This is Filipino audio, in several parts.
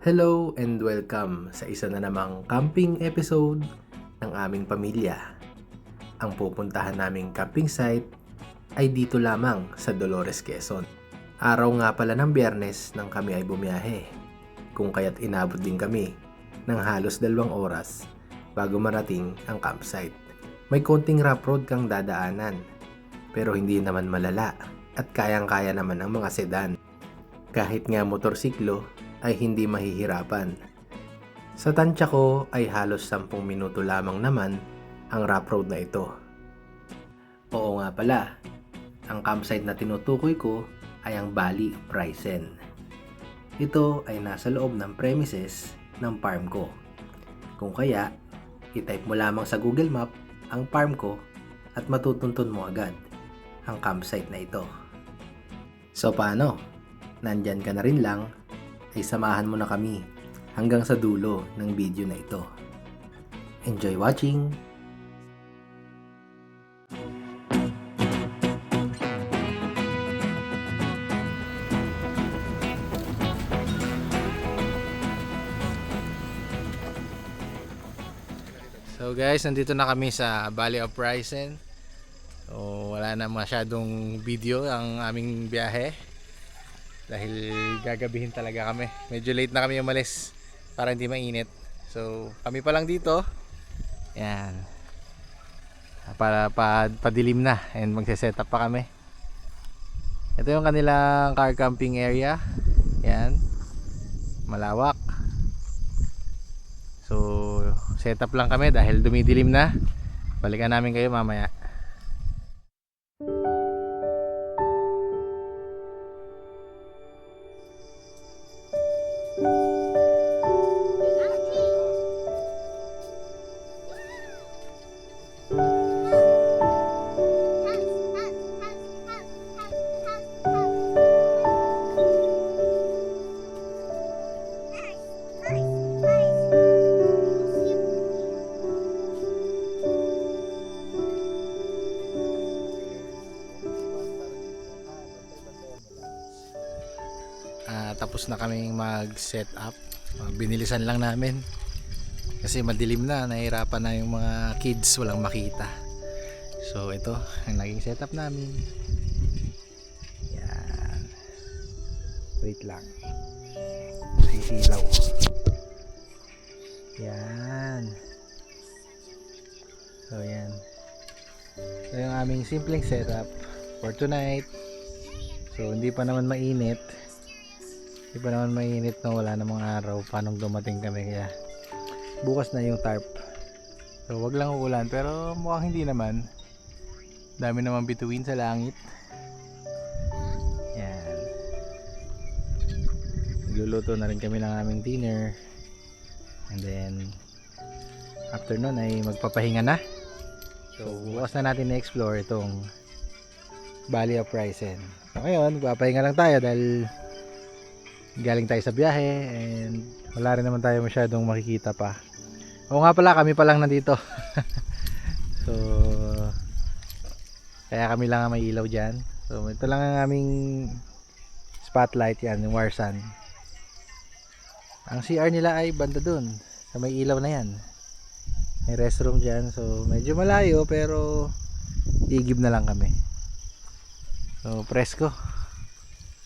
Hello and welcome sa isa na namang camping episode ng aming pamilya. Ang pupuntahan naming camping site ay dito lamang sa Dolores, Quezon. Araw nga pala ng Biyernes nang kami ay bumiyahe, kung kaya't inabot din kami ng halos 2 oras bago marating ang campsite. May konting rough road kang dadaanan, pero hindi naman malala at kayang-kaya naman ang mga sedan. Kahit nga motorsiklo ay hindi mahihirapan. Sa tansya ko ay halos 10 minuto lamang naman ang rough road na ito. Oo nga pala, ang campsite na tinutukoy ko ay ang Valley of Raizen. Ito ay nasa loob ng premises ng farm ko. Kung kaya, i-type mo lamang sa Google Map ang farm ko at matutuntun mo agad ang campsite na ito. So paano? Nandyan ka na rin lang, ay samahan mo na kami hanggang sa dulo ng video na ito. Enjoy watching! So guys, nandito na kami sa Valley of Raizen. So, wala na masyadong video ang aming biyahe dahil gagabihin talaga kami. Medyo late na kami umalis para hindi mainit. So kami pa lang dito. Yan. Para padilim na and magse-set up pa kami. Ito yung kanilang car camping area. Yan. Malawak. So set up lang kami dahil dumidilim na. Balikan namin kayo mamaya. Tapos na kaming mag-set up. Binilisan lang namin kasi madilim na, nahirapan na yung mga kids, walang makita. So ito ang naging setup namin. Yan. Wait lang. Sisilaw. Yan. So yan. So yung aming simpleng setup for tonight. So hindi pa naman mainit. Hindi pa naman mainit na wala namang araw paano dumating kami, kaya bukas na yung tarp. So wag lang uulan, pero mukhang hindi naman. Dami naman bituin sa langit. Yan. Nagluluto na rin kami ng aming dinner. And then after nun ay magpapahinga na. So bukas na natin na-explore itong Valley of Raizen. So ngayon, magpapahinga lang tayo dahil galing tayo sa biyahe and wala rin naman tayo masyadong makikita pa. Oo nga pala, kami pa lang nandito. So kaya kami lang ang may ilaw dyan. So ito lang ang aming spotlight, yan yung Warsan. Ang CR nila ay banda dun sa may ilaw na yan. May restroom dyan, so medyo malayo pero igib na lang kami. So presko,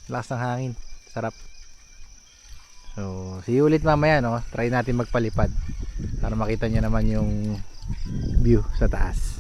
lakas ng hangin, sarap. So see you ulit mamaya, no? Try natin magpalipad para makita nyo naman yung view sa taas.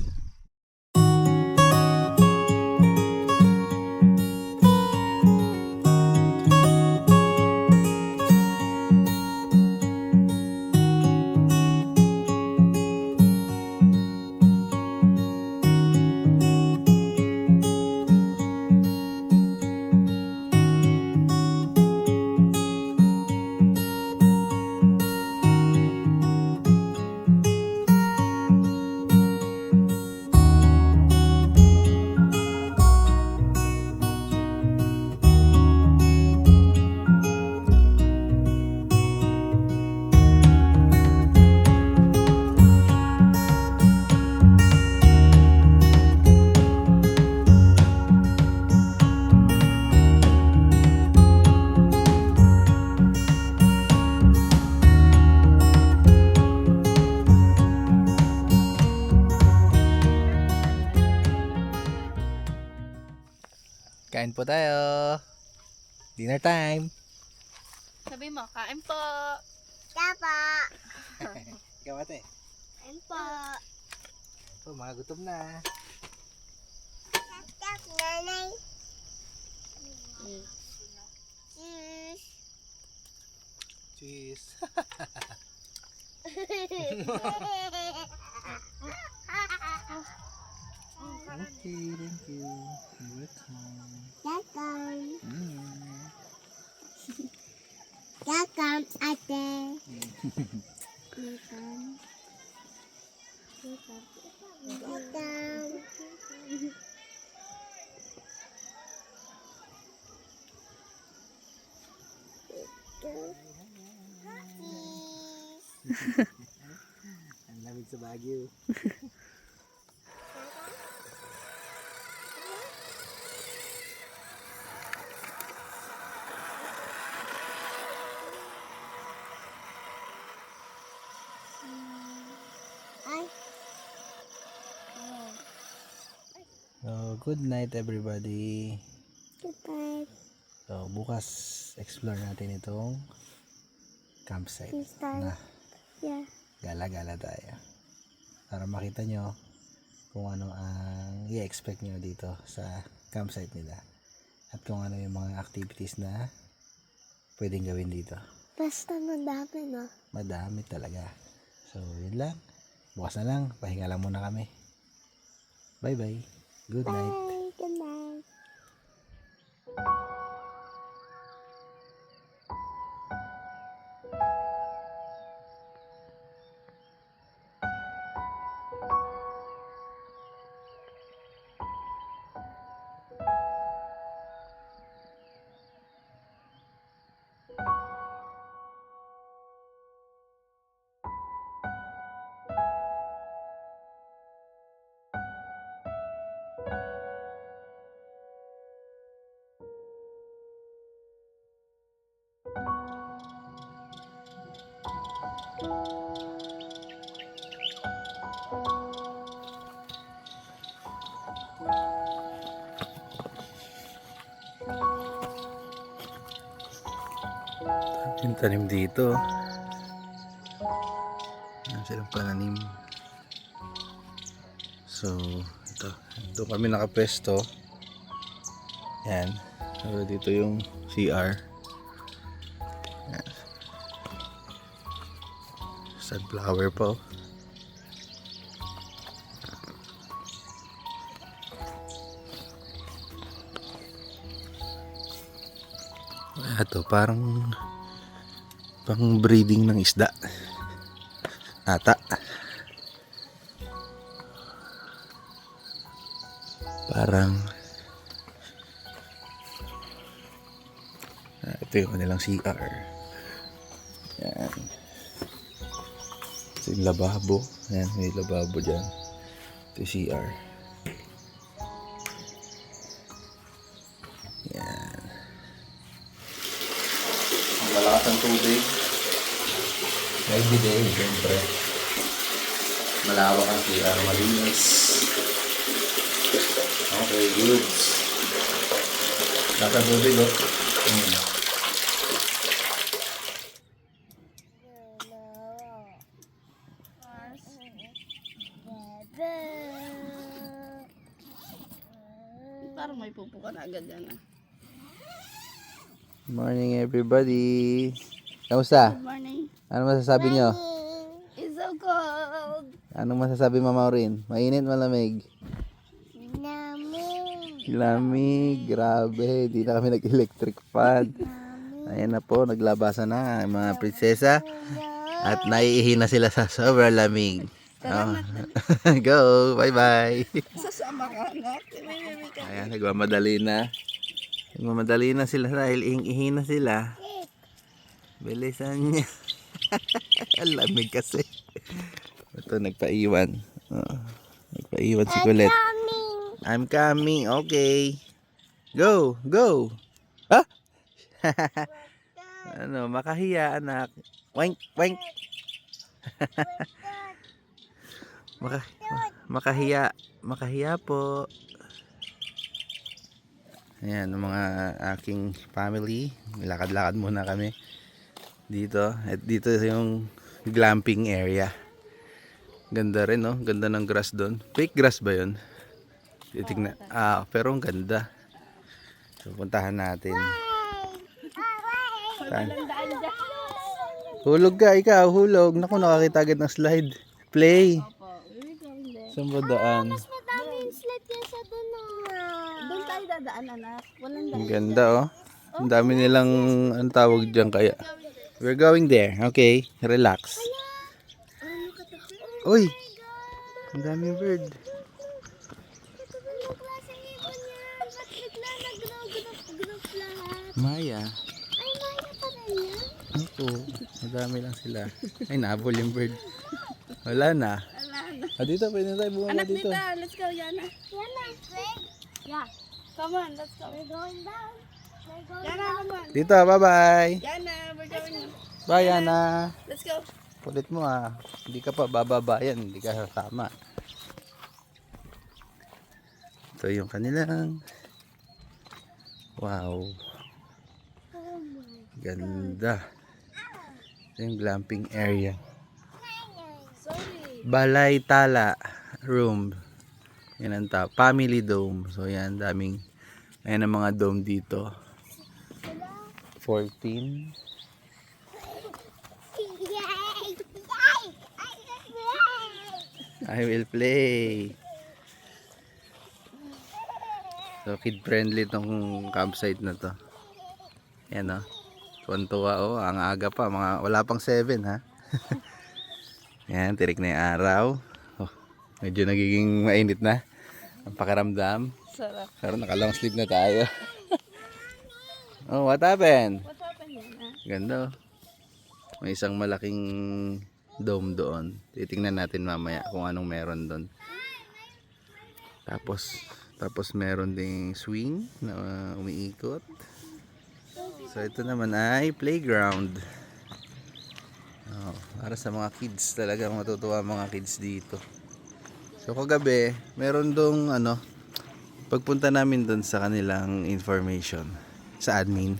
Kain po tayo. Dinner time. Sabi mo, kain po. Tapa. Ikaw ate. Kain po. Oh, mga gutom na. Tak, nanay. Mm. Cheese. Cheese. Okay, thank you. You're welcome. Welcome. Mm. Welcome, ate. Welcome. Welcome. Cheese. Ang lamig sa Baguio. Ay. So, good night everybody. Goodbye. So, bukas explore natin itong campsite This time. na Yeah. gala-gala tayo. Para makita nyo kung ano ang i-expect nyo dito sa campsite nila. At kung ano yung mga activities na pwedeng gawin dito. Basta madami, no? Madami talaga. So, yun lang. Bukas na lang. Pahinga lang muna kami. Bye-bye. Good night. Bye. Good night. Yung tanim dito. Yan silang pananim. So, ito. Ito kami nakapwesto. Yan. So, dito yung CR. Yan. Sunflower pa oh. Ito parang pang breeding ng isda ata. Parang ito yung kanilang CR. Yan. Ito yung lababo. Yan, may lababo dyan. Ito yung CR. Yan. Malakas ang tubig. Every day, siyempre. Malawak ang CR, malinis. Okay, good. Malakas ang tubig, oh. Parang may pupo ka na agad yan. Morning, everybody. Kamusta? Good morning. Ano masasabi nyo? It's so cold. Anong masasabi, Mama Maureen? Mainit, malamig? Namin. Lamig, grabe. Di na kami nag-electric fan. Ayan na po, naglabasan na ang mga prinsesa. At naiihi na sila sa sobrang lamig. Oh. Go, bye-bye. Sasama ka na. Ayan, nagmamadali na. Nagmamadali na sila dahil ihi na sila. Bilisan niya. Ang lamig kasi. Ito, nagpaiwan. Oh, nagpaiwan si Colette. I'm coming. Okay. Go, go. Ha? Ano, makahiya anak. Wank, wank. Makahiya. Makahiya po. Ayan, ang mga aking family. Lakad-lakad muna kami dito. At dito yung glamping area. Ganda rin, no? Ganda ng grass doon. Fake grass ba yun? Titignan. Pero ang ganda. So, puntahan natin. Saan? Hulog ka, ikaw. Hulog. Naku, nakakita agad ng slide. Play. Saan ba daan? Madami yung slide kaysa doon Doon tayo dadaan, anak. Walang Ang daan. ganda, oh. Ang dami nilang, ang tawag dyan kaya. We're going there. Okay, relax. Uy! Ang daming bird. Anong klaseng ibon yan? Ba't bigla nag-group lahat? Maya. Ay, maya pa rin yan. Ako. Madami lang sila. Ay, nahabol yung bird. Wala na. Dito, pwede na tayo bumaba Anak, dito. dito. Let's go, Yana. Yana, Greg. Yeah. Come on, let's go. We're going down. We're going Yana, come on. Dito, bye-bye. Yana, we're going. Bye, Ana. Let's go. Kulit mo ah. Hindi ka pa bababa yan. Hindi ka sasama. Ito yung kanilang. Wow. Ganda. Ito yung glamping area. Sorry. Balay Tala room. Yan ang family dome. So yan, daming. Ayan ang mga dome dito. 14. Yay! I will play. So kid friendly tong campsite na to. Yan o. Tuwan-tuwa o. Ang aga pa. Wala pang 7 ha. Yan. Tirik na yung araw. Oh, medyo nagiging mainit na. Ang pakiramdam. Sarap. Pero naka-long sleeve na tayo. Oh, what happened? What happened, Yana? Ganda oh. May isang malaking dome doon. Titingnan natin mamaya kung anong meron doon. Tapos meron ding swing na umiikot. So ito naman ay playground. Oh, para sa mga kids, talaga matutuwa ang mga kids dito. So kagabi, meron dong pagpunta namin doon sa kanilang information sa admin,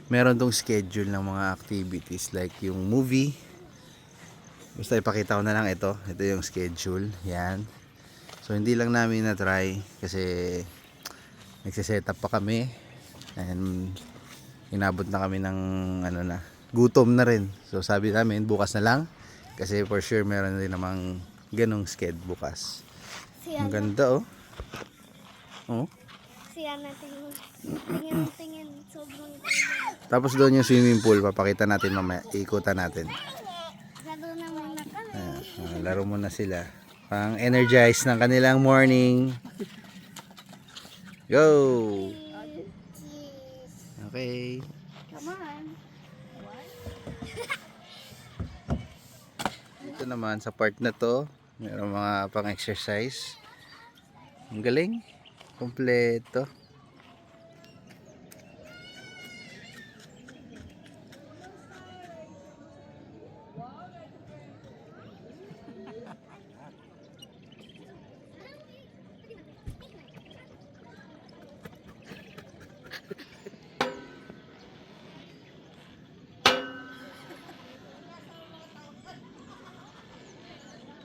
meron dong schedule ng mga activities like yung movie. Basta ipakita ko na lang ito yung schedule. Yan. So hindi lang namin na-try kasi nagsiset up pa kami and inabot na kami ng gutom na rin. So sabi namin bukas na lang kasi for sure meron din namang ganong sked bukas. Ang ganda oh. Oh. Siya na tingin. Sobrang tingin. Tapos doon yung swimming pool, papakita natin mamaya, ikutan natin. Lalo naman na kami. Laro muna sila. Pang energize ng kanilang morning. Go! Okay. Come on. Ito naman sa part na to, mayroong mga pang exercise. Ang galing. Kompleto.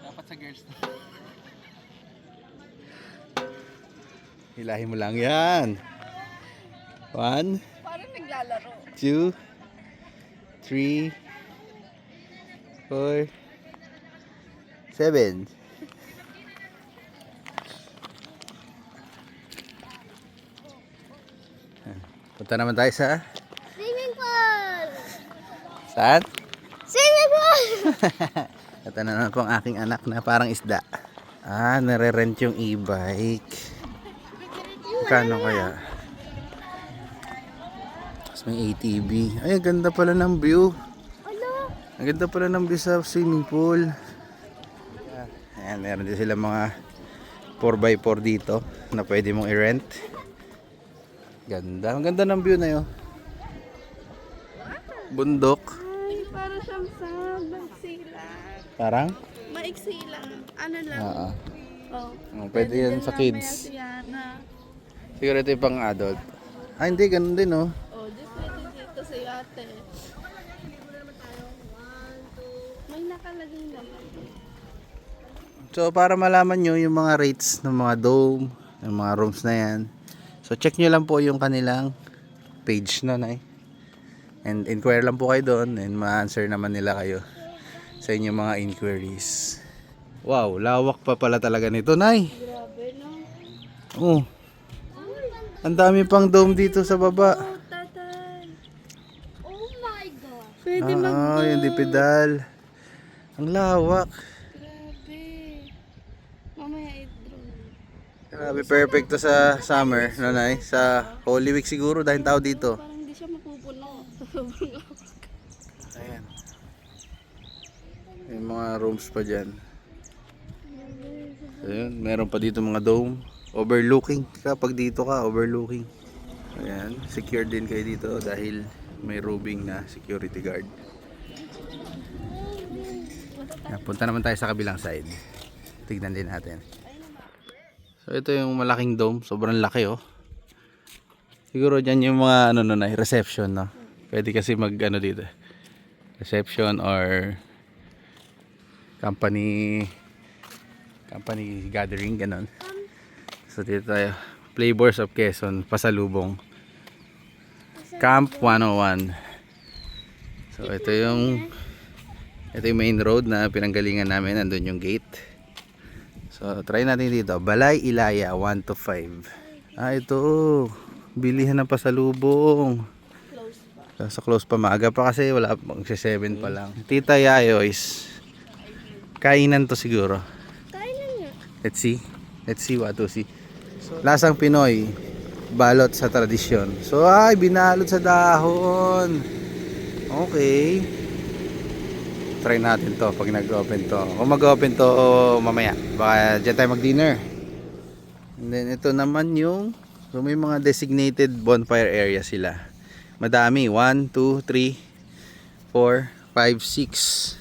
Dapat sa girls na. Hilahin mo lang yan. 1, Parang naglalaro. 2, 3, 4, 7. Punta naman tayo sa Swimming pool! saan? Swimming pool! Ito na naman po ang aking anak na parang isda. Nare-rent yung e-bike. Kano kaya? Tapos may ATV. Ay, ang ganda pala ng view. Ano? Ang ganda pala ng view sa swimming pool. Ayan, meron din sila mga 4x4 dito na pwede mong i-rent. Ganda. Ang ganda ng view na yun. Bundok. Ay, para siyang sa maiksi lang. Parang? Maiksi lang. Ano lang. Oo. Oh. Pwede yan din sa mamaya kids. si Yana. Siguro ito yung pang adult. Ah, hindi, ganun din oh. Oh, di pwede dito sa yate. May nakalagay naman. So para malaman nyo yung mga rates ng mga dome, ng mga rooms na yan, so check nyo lang po yung kanilang page na and inquire lang po kayo doon and ma-answer naman nila kayo sa inyong mga inquiries. Wow, lawak pa pala talaga nito, Nay. Grabe, no? Oh, ang dami pang dome dito sa baba. Oh, tatay. Oh my God. Pwede Yung dipedal. Ang lawak. Grabe. Mamaya i-drone. Grabe, perfect to sa summer, no, Nay? Sa Holy Week siguro dahil tao dito. Parang hindi siya mapupuno. Ayan. May mga rooms pa dyan. So, yun, meron pa dito mga dome. Overlooking. Kapag dito ka, overlooking. Ayan, secured din kayo dito dahil may roving na security guard. Ayan, punta naman tayo sa kabilang side. Tignan din natin. So ito yung malaking dome. Sobrang laki oh. Siguro dyan yung mga reception, no? Pwede kasi mag dito. Reception or company gathering, ganon. So dito tayo, Flavors of Quezon, pasalubong Camp 101. So ito yung main road na pinanggalingan namin. Nandun yung gate. So try natin dito, Balay Ilaya 1 to 5. Ito bilihan ng pasalubong. So close pa, maaga pa kasi wala, mag-7 pa lang. Tita Yayo's kainan to siguro. Let's see what to see. Lasang Pinoy, balot sa tradisyon. So ay, binalot sa dahon. Okay. Try natin to pag nag-open to. Kung mag-open to mamaya, baka dyan tayo mag-dinner. And then ito naman yung, so may mga designated bonfire area sila. Madami, 1, 2, 3, 4, 5, 6.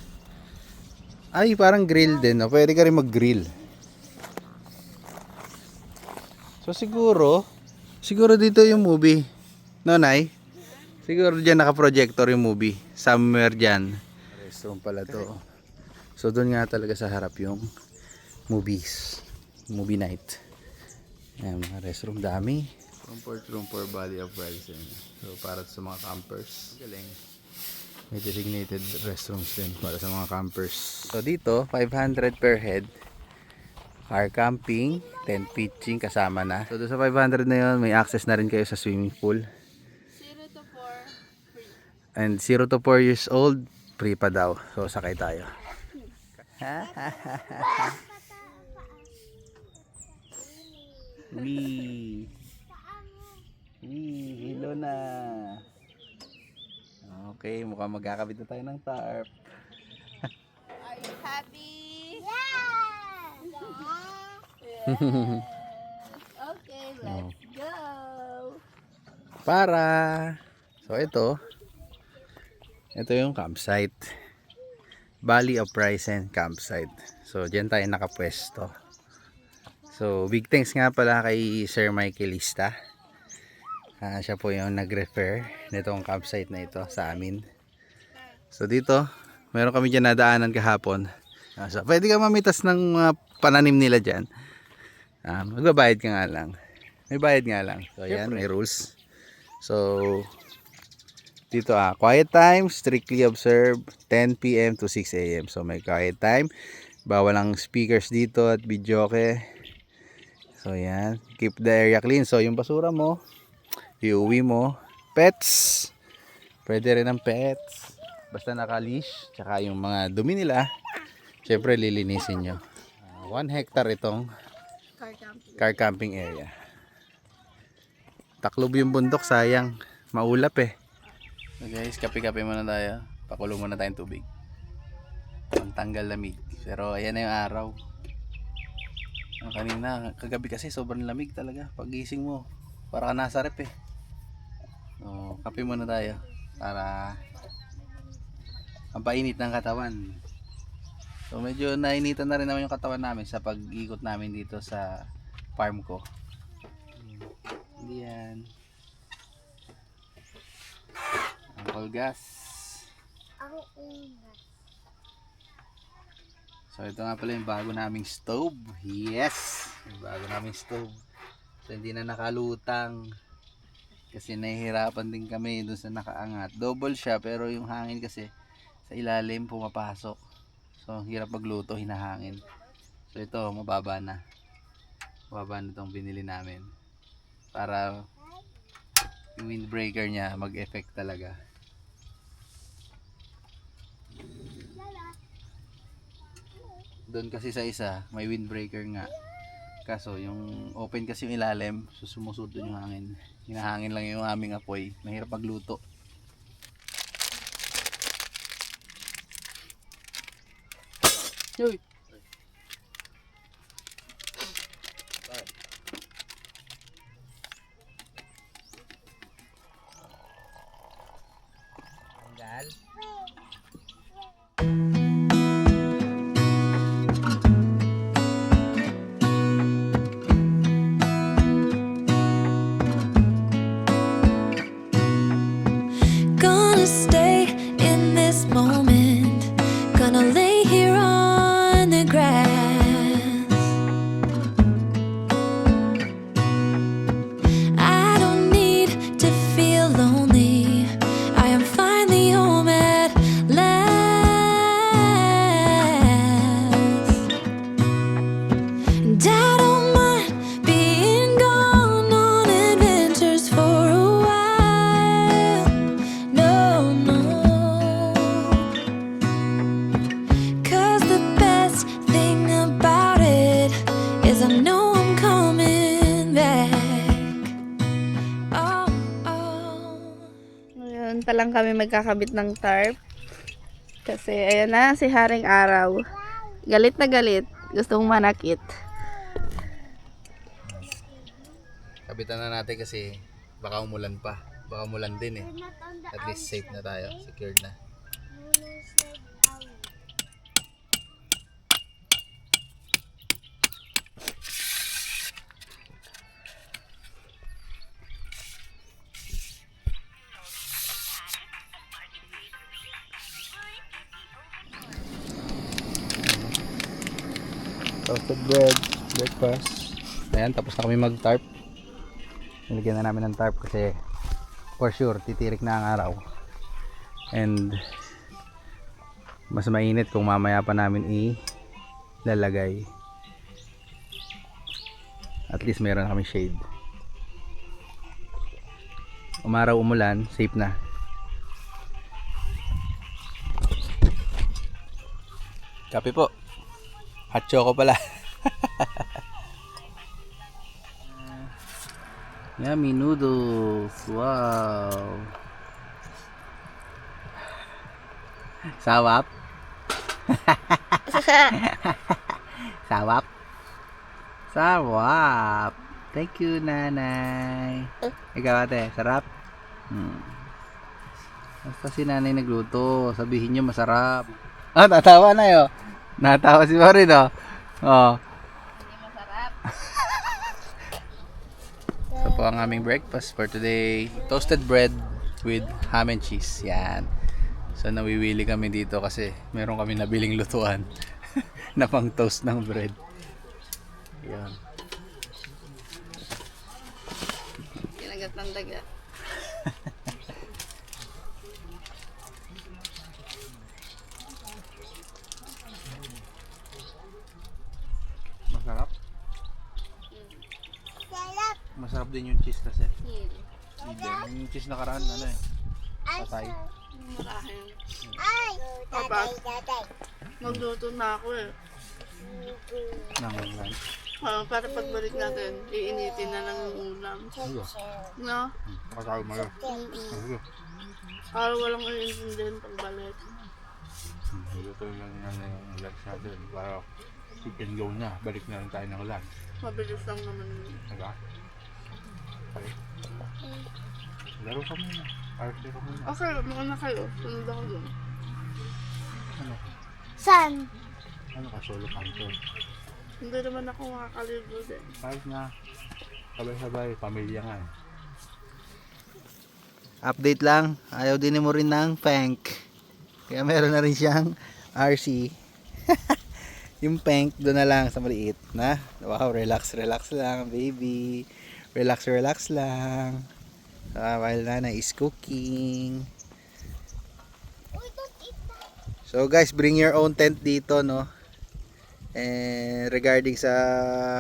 Ay, parang grill din, no? Pwede ka rin mag-grill. So siguro dito yung movie. No, Nay? Siguro dyan naka-projector yung movie. Somewhere dyan. Restroom pala to. So doon nga talaga sa harap yung movies. Movie night. Ayan, mga restroom dami. Comfort room for body of pricing. So para sa mga campers. Galing. May designated restrooms din para sa mga campers. So dito, 500 per head. Car camping, tent pitching kasama na. So doon sa 500 na yun, may access na rin kayo sa swimming pool. 0 to 4, free. And 0 to 4 years old, free pa daw. So sakay tayo. Wee! Wee! Hilo na! Okay, mukhang magkakabit na tayo ng tarp. Are you happy? Okay, let's go. Para! So ito yung campsite. Valley of Pricen Campsite. So diyan tayo nakapwesto. So big thanks nga pala kay Sir Michael Lista. Siya po yung nag-refer nitong campsite na ito sa amin. So dito, meron kami dyan nadaanan kahapon. So pwede ka mamitas ng mga pananim nila dyan. Magbabayad ka nga lang. May bayad nga lang. So ayan, may rules. So dito quiet time, strictly observe 10 PM to 6 AM. So may quiet time. Bawal ang speakers dito at videoke. So yan, keep the area clean. So yung basura mo, iuwi mo. Pets, pwede rin ang pets. Basta naka-leash. Tsaka yung mga dumi nila, syempre lilinisin nyo. 1 hectare itong car camping area. Taklob yung bundok, sayang. Maulap eh. So guys, kape-kape muna tayo. Pakulong muna tayong tubig. Pantanggal lamig. Pero ayan na yung araw. Kanina, kagabi kasi sobrang lamig talaga. Pagising mo, para ka nasa rep eh. So, kape muna tayo. Para ang painit ng katawan. So medyo nainitan na rin naman yung katawan namin sa pag-ikot namin dito sa farm ko. Yan. All gas. Ang ingat. So ito nga pala yung bago naming stove. Yes! Yung bago naming stove. So hindi na nakalutang. Kasi nahihirapan din kami dun sa nakaangat. Double siya pero yung hangin kasi sa ilalim pumapasok. So hirap magluto, hinahangin. So ito mababa na. Mababa na itong binili namin. Para yung windbreaker niya mag-effect talaga. Doon kasi sa isa, may windbreaker nga. Kaso yung open kasi yung ilalim, so sumusud doon yung hangin. Hinahangin lang yung aming apoy. Mahirap magluto. Uy! Tanggal. Gonna stay in this moment. Gonna lay here on the grass. I don't need to feel lonely. I am finally home at last. And I don't mind being gone on adventures for a while. No, no. 'Cause the best thing about it is I know I'm coming back. Oh, oh. Ngayon pa lang kami magkakabit ng tarp. Kasi ayan na si Haring Araw. Galit na galit. Gustong manakit. Kabitan na natin kasi baka umulan pa. Baka umulan din eh. Not on the At least safe na tayo. Secured na. Toasted bread, breakfast. Ayan, tapos na kami mag-tarp. Nilagyan na namin ng tarp kasi for sure titirik na ang araw. And mas mainit kung mamaya pa namin ilalagay. At least meron na kami shade. Umaraw umulan, safe na. Kape po. Hot choco pala. Yummy noodles. Wow. Sawap. Sawap. Sawap. Thank you, nanay. Ikaw ate, sarap? Basta si nanay nagluto, sabihin nyo masarap. Ah, natawa na yun. Natawa si Marin, oh. Oh. Hindi masarap. Ito po ang aming breakfast for today. Toasted bread with ham and cheese. Yan. So nawiwili kami dito kasi meron kami nabiling lutuan na pang toast ng bread. Yan. Kinagat ng daga. Masarap. Sarap. Masarap din yung cheese kasi. Hindi. Yung cheese nakaraan ano eh. Patay. Marahil. Ay! Papa. Tatay. Magluto na ako eh. Nangangan. Para pagbalik natin, iinitin na lang yung ulam. Ano? No? Kasama mo yun. Mm-mm. Para walang iintindihan pagbalik. Ito lang yung lunch natin para pick and go na. Balik na lang tayo ng lunch. Mabilis lang naman yun. Diba? Okay. Laro ka muna. Parang laro muna. Okay, muna kayo. Sunod ako dun. Ano? San? Ano ka? Solo canter. Hindi naman ako makakalibo din. Kahit na sabay-sabay, pamilya nga eh. Update lang, ayaw din mo rin ng Pank. Kaya meron na rin siyang RC. Yung Pank doon na lang sa maliit na. Wow, relax lang baby. Relax lang. While Nana is cooking. Uy, don't eat that. So guys, bring your own tent dito, no? And regarding sa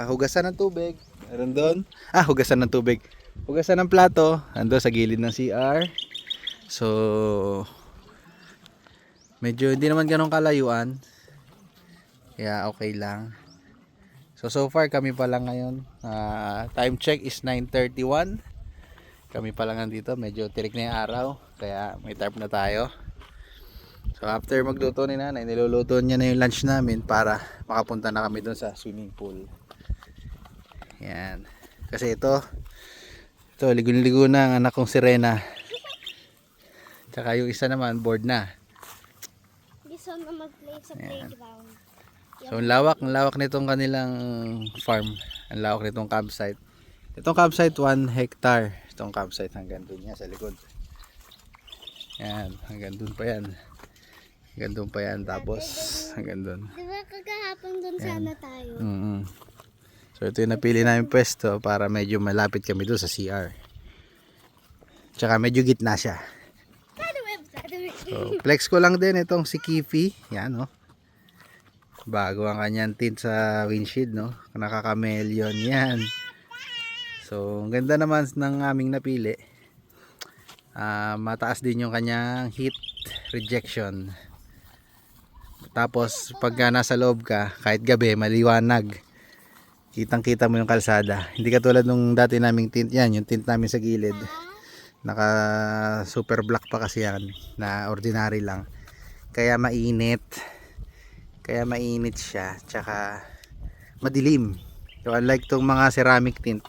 hugasan ng tubig, meron doon. Hugasan ng tubig. Hugasan ng plato, ando sa gilid ng CR. So medyo hindi naman ganun kalayuan. Kaya okay lang. So far kami pa lang ngayon. Time check is 9:31. Kami pa lang nandito, medyo tirik na yung araw, kaya may tarp na tayo. So after magluto ni nanay, niluluto niya na yung lunch namin para makapunta na kami doon sa swimming pool. Yan. Kasi ito ligo-ligo na ang anak kong si Rena. Tsaka yung isa naman bored na. Gusto na mag-play sa playground. So ang lawak nitong kanilang farm. Ang lawak nitong campsite. Itong campsite 1 hectare. Itong campsite hanggang doon niya sa likod. Yan, hanggang doon pa yan. Hanggang doon pa yan, tapos hanggang doon. Di ba kagahapon doon sana tayo? So ito yung napili namin pwesto para medyo malapit kami doon sa CR. Tsaka medyo gitna siya. So flex ko lang din itong si Kifi. Yan, no. Bago ang kanyang tint sa windshield, no. Nakaka-chameleon yan. So ang ganda naman ng aming napili. Mataas din yung kanyang heat rejection. Tapos pagka nasa loob ka, kahit gabi maliwanag, kitang kita mo yung kalsada. Hindi katulad nung dati naming tint yan, yung tint namin sa gilid, naka super black pa kasi yan, na ordinary lang, kaya mainit siya, tsaka madilim. So unlike tong mga ceramic tint,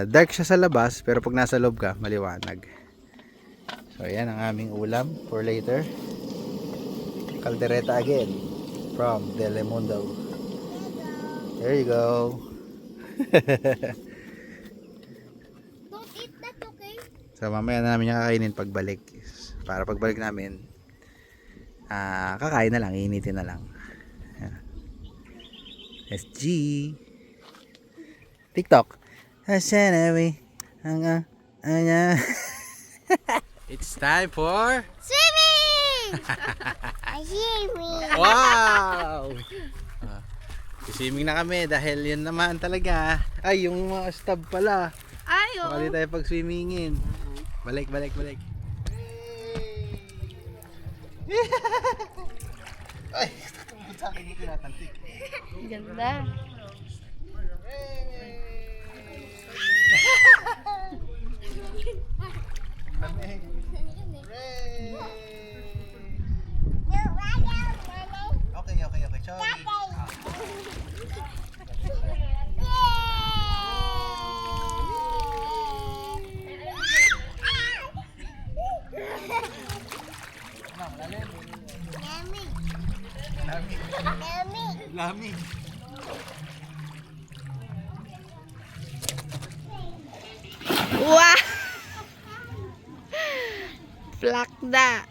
dark siya sa labas, pero pag nasa loob ka, maliwanag. So yan ang aming ulam for later. Caldereta again from Telemundo. There you go. Don't eat that, okay? So mamaya na namin yung kakainin pagbalik. Para pagbalik namin, kakain na lang, iinitin na lang. SG TikTok. It's time for Swimming! Swimming! wow! Swimming na kami dahil yun naman talaga. Ay, yung mga stab pala. Ay, Pakali tayo pag swimmingin. Balik. Ay, tumubod sa akin yung tinatantik. Ganda. Okay. Sorry. Lamig. Wow! Plakda.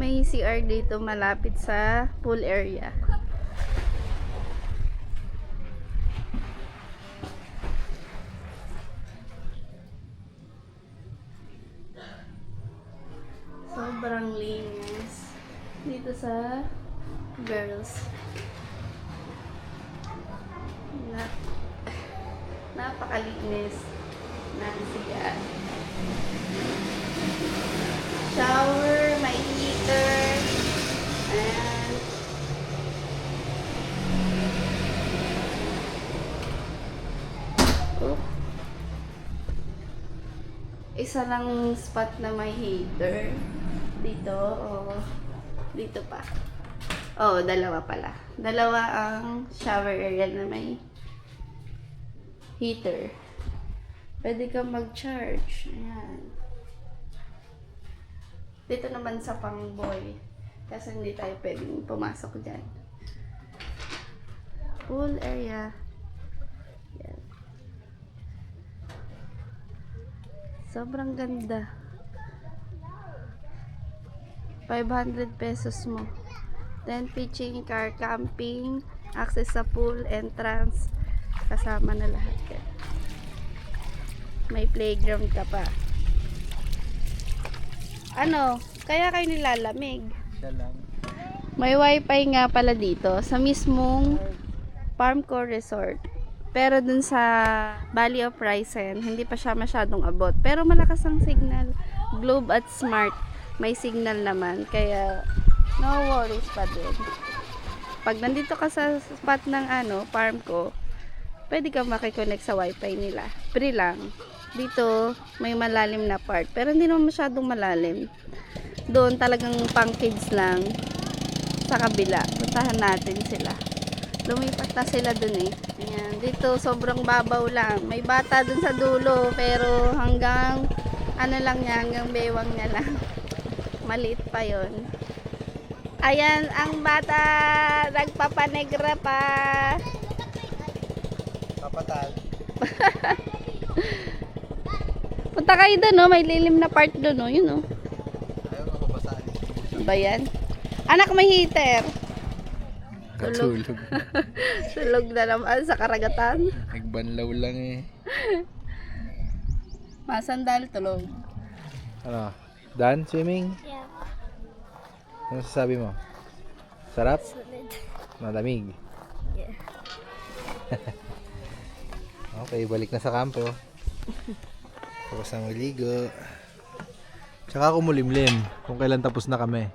May CR dito malapit sa pool area. Sobrang linis dito sa girls. Napakalinis ng CR. Shower, may heater, and isa lang spot na may heater dito, dito pa. Dalawa pala. Dalawa ang shower area na may heater. Pwede kang mag-charge. Ayan. Dito naman sa pang-boy. Kasi hindi tayo pwedeng pumasok dyan. Pool area. Yan. Sobrang ganda. 500 pesos mo. Then pitching, car camping, access sa pool, entrance. Kasama na lahat yan. May playground ka pa. Ano? Kaya kayo nilalamig. Siya lang. May wifi nga pala dito sa mismong Farmcore Resort. Pero dun sa Valley of Risen, hindi pa siya masyadong abot. Pero malakas ang signal. Globe at Smart, may signal naman. Kaya, no worries pa din. Pag nandito ka sa spot ng farm ko, pwede ka makikonnect sa wifi nila. Free lang. Dito, may malalim na part. Pero hindi naman masyadong malalim. Doon talagang pang kids lang. Sa kabila. Puntahan natin sila. Lumipat na sila dun eh. Ayan. Dito, sobrang babaw lang. May bata dun sa dulo. Pero hanggang, lang niya, hanggang bewang niya lang. Maliit pa yon. Ayan, ang bata. Nagpapanegra pa. Papatal. Punta kayo dun, no? May lilim na part dun, no? Yun, no? Ayaw nga mabasaan. Ano ba yan? Anak, may heater. Tulog. Tulog. Tulog na naman sa karagatan. Nagbanlaw lang eh. Masandal, tulog. Ano? Done swimming? Yeah. Ano sasabi mo? Sarap? Sunod. Malamig? Yeah. Okay, balik na sa kampo. Tapos na maligo. Tsaka kumulimlim kung kailan tapos na kami.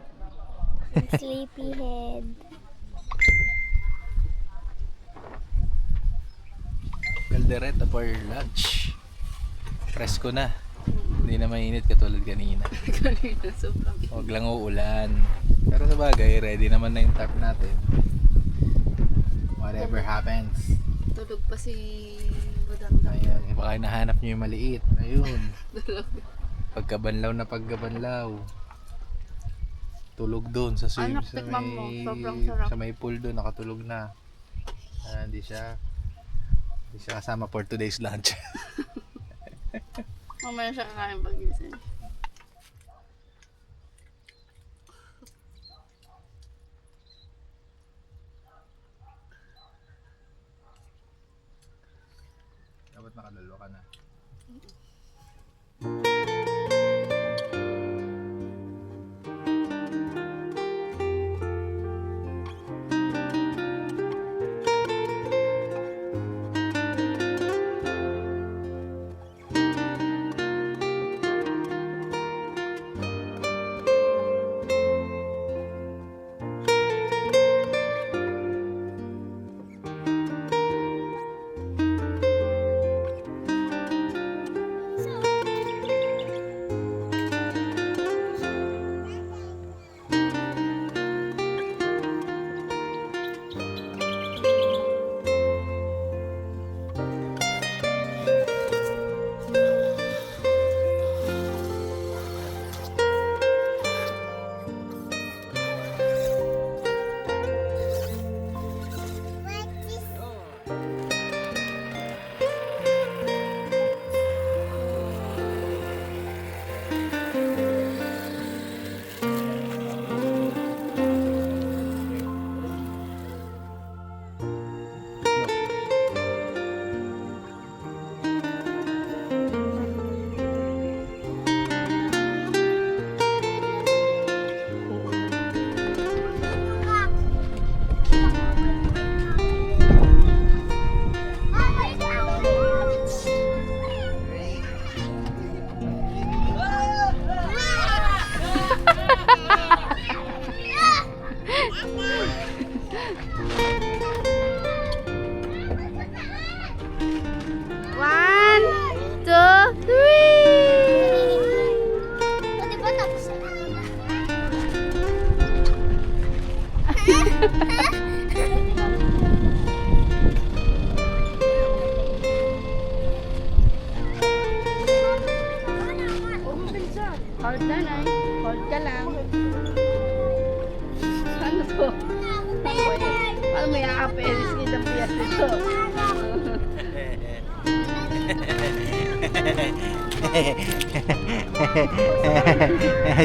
Sleepyhead. Caldereta for lunch. Presko na. Hindi na mainit katulad kanina. Kanina, sobrang. Huwag lang uulan. Pero sa bagay, ready naman na yung tarp natin. Whatever happens. Tulog pa si Budang-dang. Ayan, baka hinahanap nyo yung maliit. Ayun. Pagkabanlaw na pagkabanlaw. Tulog doon sa swim. Anak, Sa tikman mo. may, Sobrang sarap. sa may pool doon, nakatulog na. Hindi siya kasama for today's lunch. Mamaya siya kakain pag-gising. Dapat nakalalo ka na.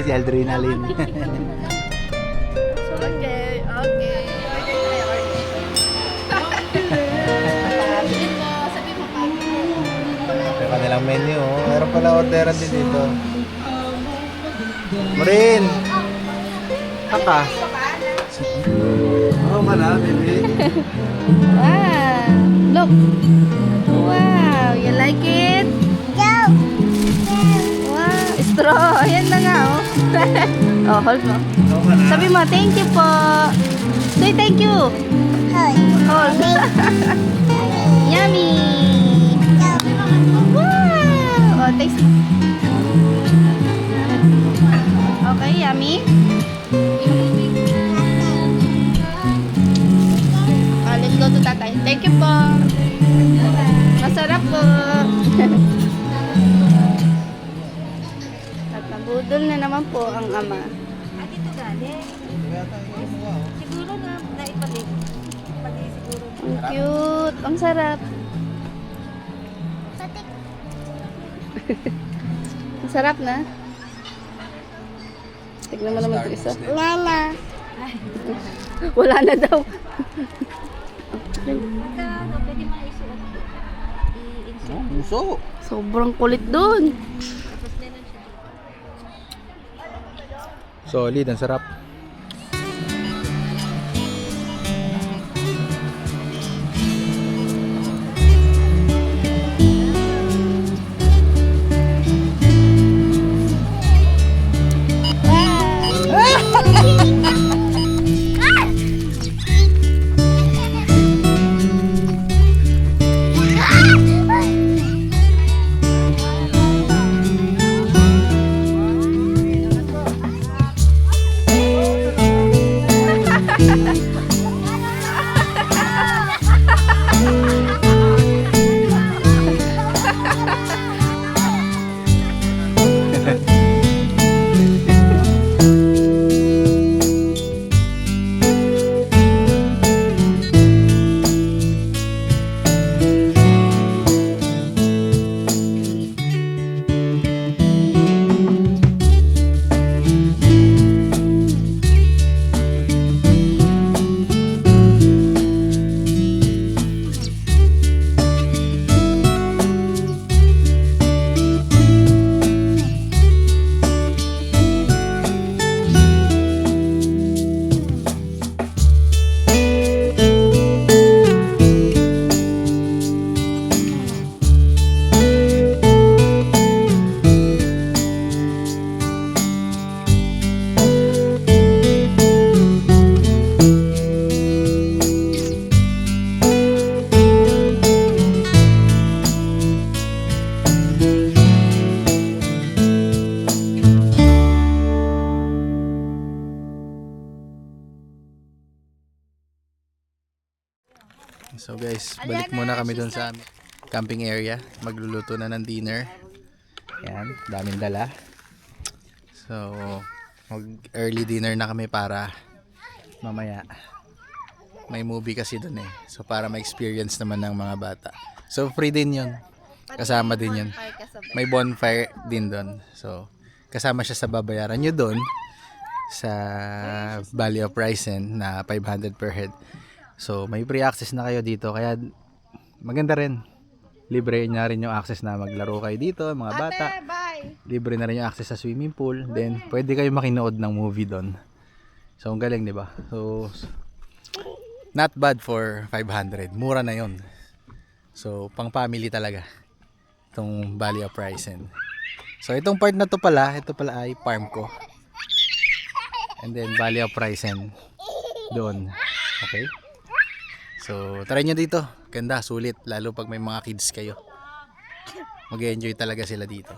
Si Adrenaline. Okay, okay. Sabi mo pa. Yung kanilang menu, oh. Meron pala orderan din dito. Marin! Kaka. Oo, baby. Wow! Look! Wow! You like it? Go! Wow! Straw! Ayan na nga, oh. Oh, hold mo. Sabi mo, thank you po. Say thank you. Hold. Hold. Yummy! Wow! Oh, taste. Okay, yummy? Oh, let's go to tatay. Thank you po. Masarap po. At nabudol na naman po ang ama. Dito galing. Siguro na naipalik. Pati siguro. Ang cute. Ang sarap. Patik. Ang sarap na. Tignan mo naman ito isa. Nana. Wala na daw. Ano, pwede maisuot. I-insert. Puso. Sobrang kulit dun. Tapos meron siya. Solid, ang sarap. So guys, balik muna kami dun sa aming camping area. Magluluto na ng dinner. Yan, daming dala. So, mag early dinner na kami para mamaya. May movie kasi dun eh. So para ma-experience naman ng mga bata. So free din yun. Kasama din yun. May bonfire din dun. So kasama siya sa babayaran nyo dun sa Valley of Risen na 500 per head. So may free access na kayo dito, kaya maganda rin. Libre na rin yung access na maglaro kayo dito, mga bata. Libre na rin yung access sa swimming pool. Then pwede kayo makinood ng movie doon. So ang galing, di ba? So not bad for 500. Mura na 'yon. So pang family talaga itong Valley of Risen. So itong part na to pala, ito pala ay farm ko. And then Valley of Risen doon. Okay? So, try nyo dito. Ganda, sulit. Lalo pag may mga kids kayo. Mag-enjoy talaga sila dito.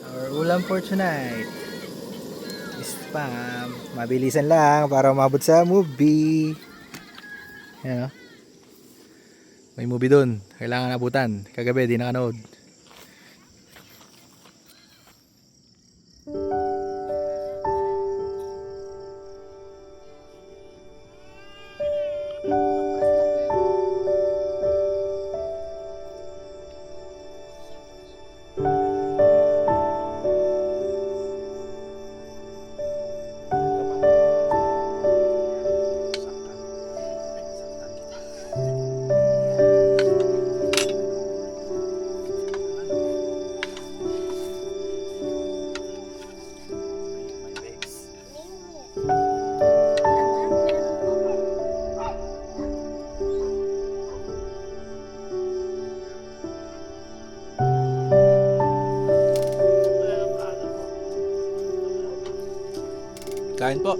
Our ulam for tonight is spam. Mabilisan lang para umabot sa movie. Yan o. May movie dun. Kailangan abutan. Kagabi, di nakanood. Kain po.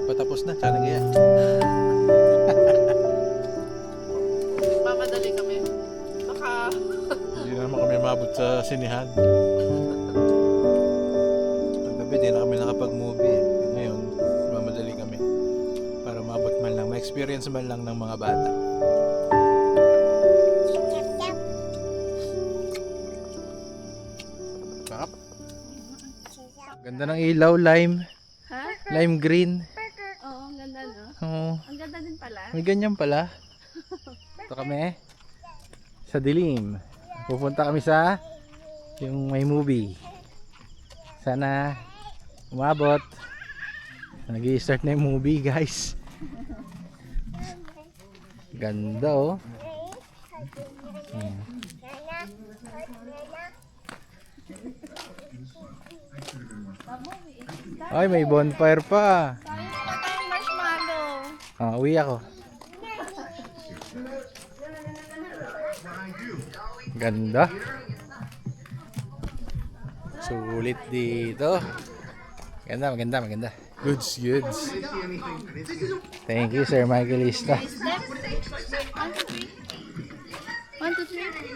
Patapos na, sana gaya. Mamadali kami. Baka... Hindi na naman kami mabot sa sinihan. Paggabi, di na kami nakapag-movie. Ngayon, mamadali kami. Para mabot man lang, ma-experience man lang ng mga bata. Sarap. Ganda ng ilaw, lime. Ha? Lime green. Oo, ang ganda no? Oo. Ang ganda din pala. May ganyan pala. Ito kami sa dilim. Pupunta kami sa yung may movie. Sana umabot. Nag-i-start na yung movie, guys. Ganda oh. Ay, may bonfire pa. Marshmallow. Uwi ako. Ganda. Sulit dito. Maganda. Goods. Thank you, Sir Michaelista. 1, 2, 3.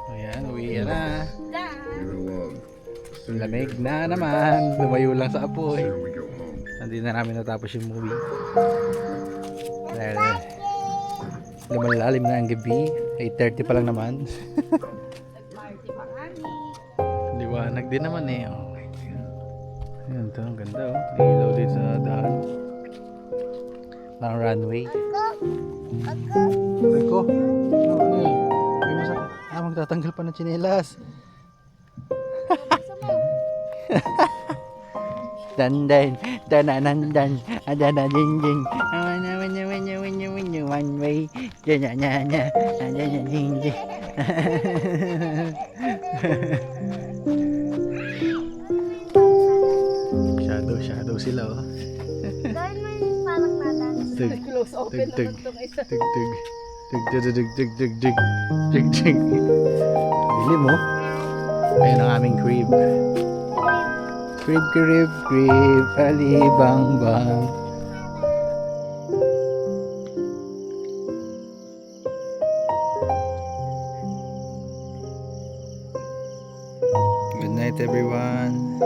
Ayan, uwi na. Lamig na naman. Lumayo lang sa apoy. Hindi na namin natapos yung movie. Dahil lumalalim na ang gabi. 8:30 pa lang naman. Liwanag din naman eh. Oh. Ayan to, ang ganda oh. Ilaw din sa daan. Parang runway. Ako. May masakit. Magtatanggal pa ng tsinelas. Dandan, dananandan, adanadinjing, one way, dananana, adanadinjing. Shadow sila oh. Gawin mo yung parang nadaan. Tug, Close open tug, naman itong isa. tug, tug, tug. Dilim oh. Ayun ang aming crib. Crib, alibang-bang. Good night everyone.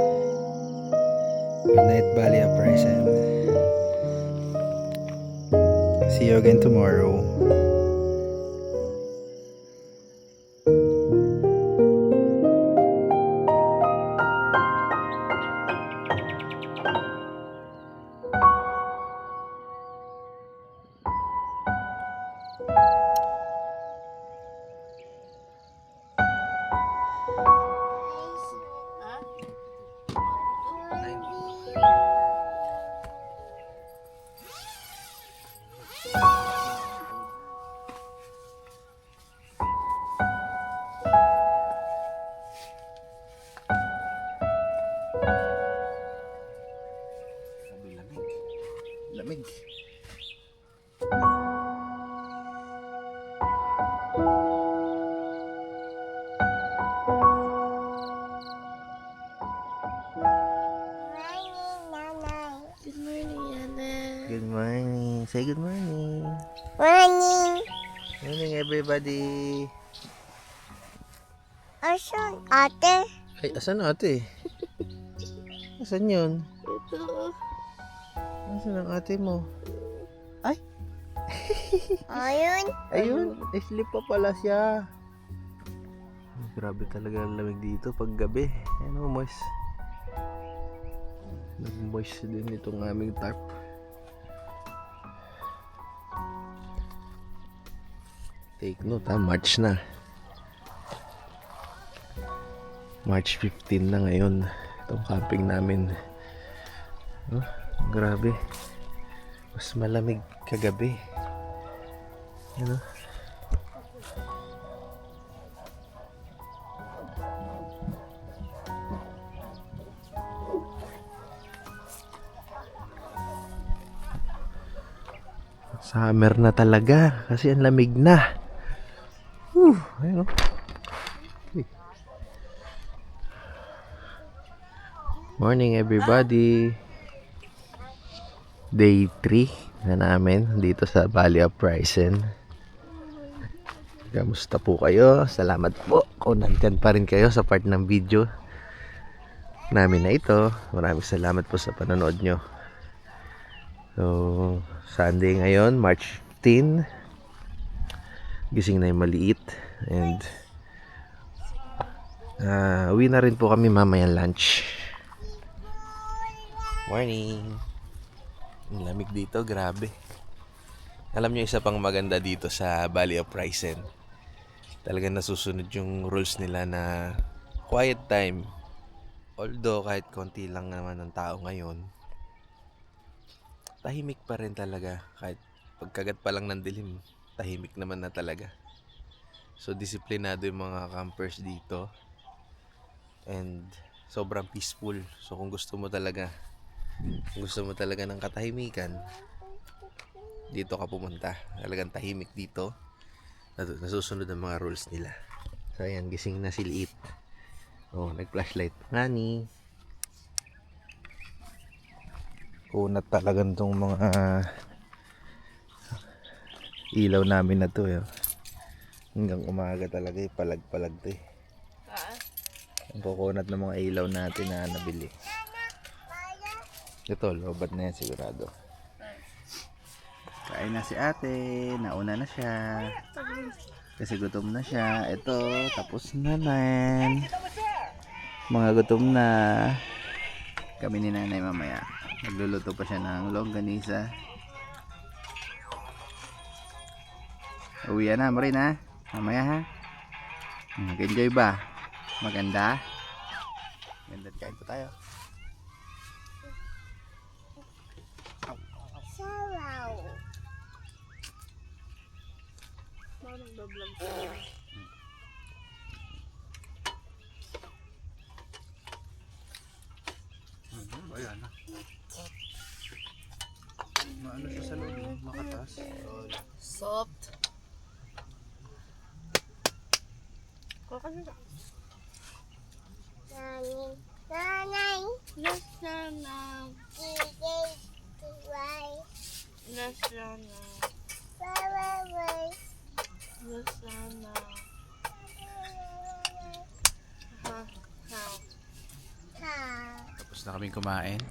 Good night Valley of Horizon. See you again tomorrow. Say good morning. Morning. Morning everybody. Asan ate? Ay, asan ate? Asan yun? Ito. Asan ang ate mo? Ayun. Ayun, sleep pa pala siya. Grabe talaga ang lamig dito pag gabi. Ano, moist. Nag-moist din itong aming tarp. Take note ha, March na. March 15 na ngayon. Itong camping namin. Oh, grabe. Mas malamig kagabi. Ano? Summer na talaga kasi ang lamig na. Ayun, oh. Hey. Morning everybody. Day 3 na namin dito sa Valley of Pricen. Kamusta po kayo? Salamat po kung nandyan pa rin kayo sa part ng video namin na ito. Maraming salamat po sa panonood nyo. So, Sunday ngayon, March 15. Gising na yung maliit. And uwi na rin po kami mamayang lunch. Morning! Ang lamig dito, grabe. Alam nyo, isa pang maganda dito sa Valley of Pricen, talagang nasusunod yung rules nila na quiet time. Although kahit konti lang naman ng tao ngayon, tahimik pa rin talaga. Kahit pagkagat pa lang ng dilim, tahimik naman na talaga. So disiplinado yung mga campers dito. And sobrang peaceful. So kung gusto mo talaga ng katahimikan, dito ka pumunta. Talagang tahimik dito. Nasusunod ang mga rules nila. So ayan, gising na si Liit. Oh, nag-flashlight. Nani. Kunat talagang tong mga ilaw namin na to. Hanggang umaga talaga, palag-palag to. Ang kukunat ng mga ilaw natin na nabili. Ito, lobat na yan sigurado. Kain na si ate. Nauna na siya. Kasi gutom na siya. Ito, tapos na nan. Mga gutom na. Kami ni nanay mamaya. Nagluluto pa siya ng longganisa. Uwi na, Marin ha? Mamaya ha? Mag-enjoy ba? Maganda? Maganda, kain po tayo. Saraw. Ayan na. Maano siya sa loob, makatas. Soft. Nanay. Nanay. Yes, Nana. Gigay. Tuway. Yes, Nana. Sawaway. Yes, Nana. Ha. Tapos na kaming kumain.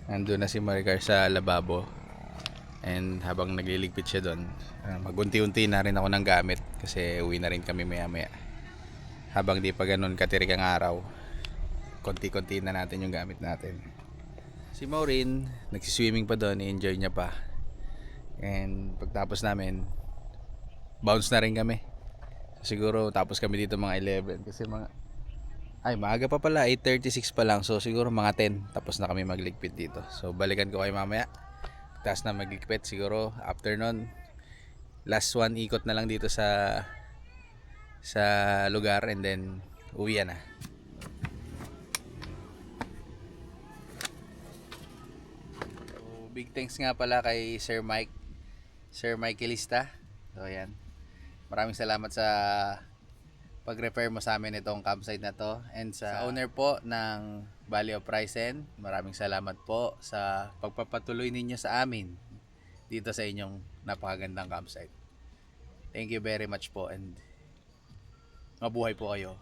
Nandun na si Maricar sa lababo. And habang nagliligpit siya doon, magunti-unti na rin ako ng gamit kasi uwi na rin kami maya-maya. Habang di pa ganun katirik ang araw, konti-konti na natin yung gamit natin. Si Maureen, nagsiswimming pa doon, i-enjoy niya pa. And pagtapos namin, bounce na rin kami. Siguro tapos kami dito mga 11 kasi maaga pa pala, 8:36 pa lang. So siguro mga 10 tapos na kami magligpit dito. So balikan ko kayo mamaya. Tapos na magligpit siguro afternoon. Last one ikot na lang dito sa lugar and then uwi na. So, big thanks nga pala kay Sir Michaelista. So ayan. Maraming salamat sa pag-refer mo sa amin itong campsite na to, and sa owner po ng Valley of Pricen, maraming salamat po sa pagpapatuloy ninyo sa amin dito sa inyong napakagandang campsite. Thank you very much po and mabuhay po kayo.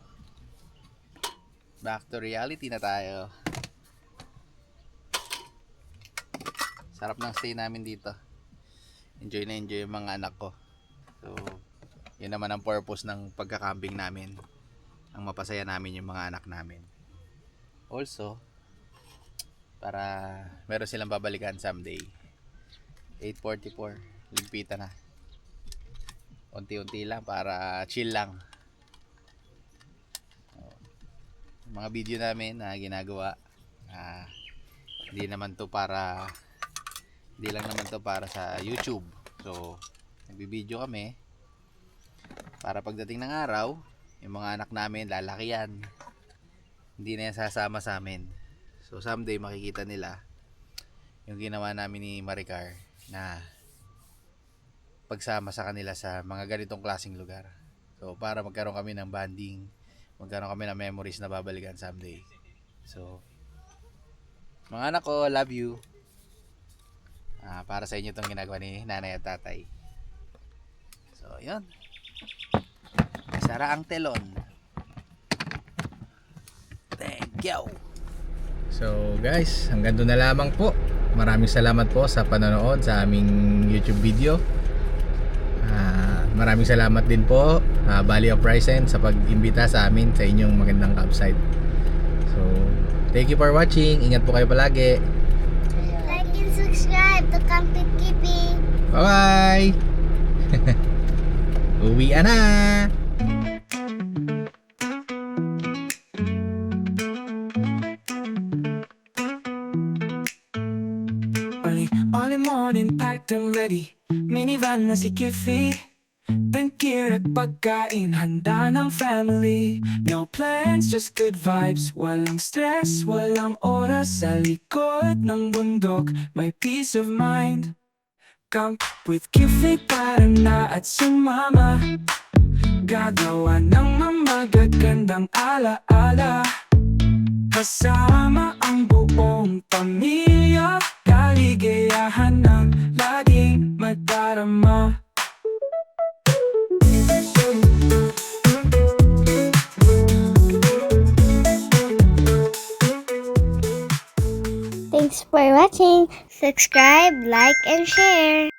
Back to reality na tayo. Sarap ng stay namin dito. Enjoy na enjoy yung mga anak ko. So, yun naman ang purpose ng pagka-camping namin. Ang mapasaya namin yung mga anak namin. Also, para meron silang babalikan someday. 8:44, ligpitan na. Unti-unti lang para chill lang. Yung mga video namin na ginagawa, hindi lang naman to para sa YouTube. So, nagbibideo kami para pagdating ng araw, yung mga anak namin lalaki yan. Hindi na yan sasama sa amin. So, someday makikita nila yung ginawa namin ni Maricar na pagsama sa kanila sa mga ganitong klaseng lugar. So, para magkaroon kami ng bonding, magkaroon kami ng memories na babalikan someday. So, mga anak ko, love you. Para sa inyo itong ginagawa ni nanay at tatay. So, yun. Sara ang telon. Thank you. So guys, hanggang doon na lamang po. Maraming salamat po sa panonood sa aming YouTube video. Maraming salamat din po Valley of Risen sa pag-imbita sa amin sa inyong magandang campsite. So, thank you for watching. Ingat po kayo palagi. Like and subscribe to Camping Kipi. Bye-bye! Uwi na! Early morning, packed and ready. Minivan na si Kiffy. Tangkir at pagkain, handa ng family. No plans, just good vibes. Walang stress, walang oras. Sa likod ng bundok, may peace of mind. Camp with Kiffy para na at sumama. Gagawa ng mamagagandang ala-ala. Kasama ang buong pamilya. Kaligayahan ng laging madarama. Thanks for watching. Subscribe, like, and share.